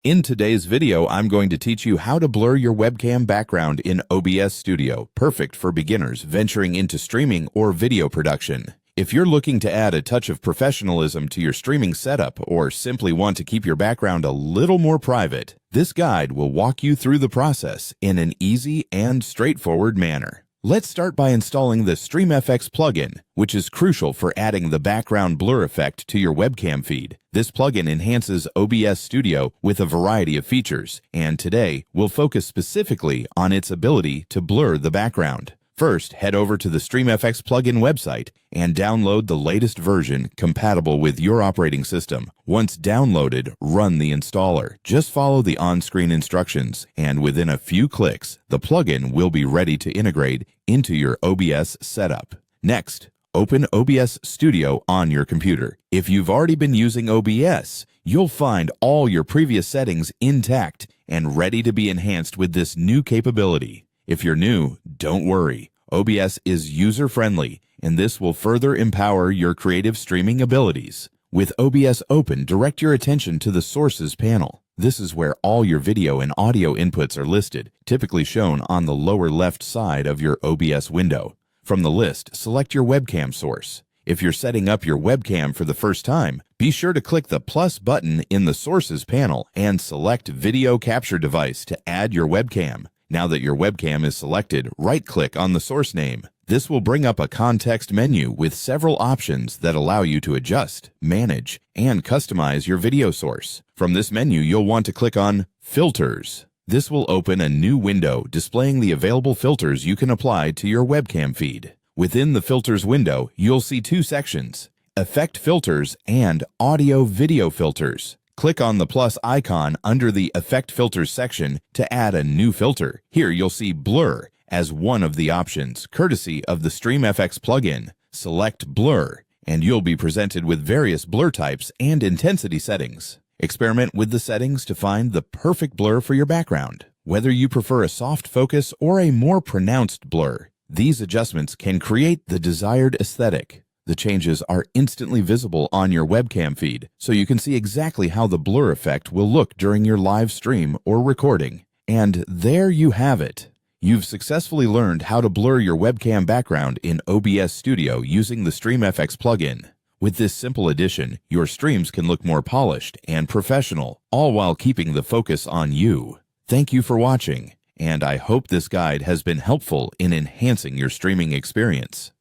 In today's video, I'm going to teach you how to blur your webcam background in OBS Studio, perfect for beginners venturing into streaming or video production. If you're looking to add a touch of professionalism to your streaming setup or simply want to keep your background a little more private, this guide will walk you through the process in an easy and straightforward manner. Let's start by installing the StreamFX plugin, which is crucial for adding the background blur effect to your webcam feed. This plugin enhances OBS Studio with a variety of features, and today we'll focus specifically on its ability to blur the background. First, head over to the StreamFX plugin website and download the latest version compatible with your operating system. Once downloaded, run the installer. Just follow the on-screen instructions, and within a few clicks, the plugin will be ready to integrate into your OBS setup. Next, open OBS Studio on your computer. If you've already been using OBS, you'll find all your previous settings intact and ready to be enhanced with this new capability. If you're new, don't worry. OBS is user-friendly, and this will further empower your creative streaming abilities. With OBS open, direct your attention to the Sources panel. This is where all your video and audio inputs are listed, typically shown on the lower left side of your OBS window. From the list, select your webcam source. If you're setting up your webcam for the first time, be sure to click the plus button in the Sources panel and select Video Capture Device to add your webcam. Now that your webcam is selected, right-click on the source name. This will bring up a context menu with several options that allow you to adjust, manage, and customize your video source. From this menu, you'll want to click on Filters. This will open a new window displaying the available filters you can apply to your webcam feed. Within the Filters window, you'll see two sections: Effect Filters and Audio Video Filters. Click on the plus icon under the Effect Filters section to add a new filter. Here you'll see Blur as one of the options, courtesy of the StreamFX plugin. Select Blur, and you'll be presented with various blur types and intensity settings. Experiment with the settings to find the perfect blur for your background. Whether you prefer a soft focus or a more pronounced blur, these adjustments can create the desired aesthetic. The changes are instantly visible on your webcam feed, so you can see exactly how the blur effect will look during your live stream or recording. And there you have it. You've successfully learned how to blur your webcam background in OBS Studio using the StreamFX plugin. With this simple addition, your streams can look more polished and professional, all while keeping the focus on you. Thank you for watching, and I hope this guide has been helpful in enhancing your streaming experience.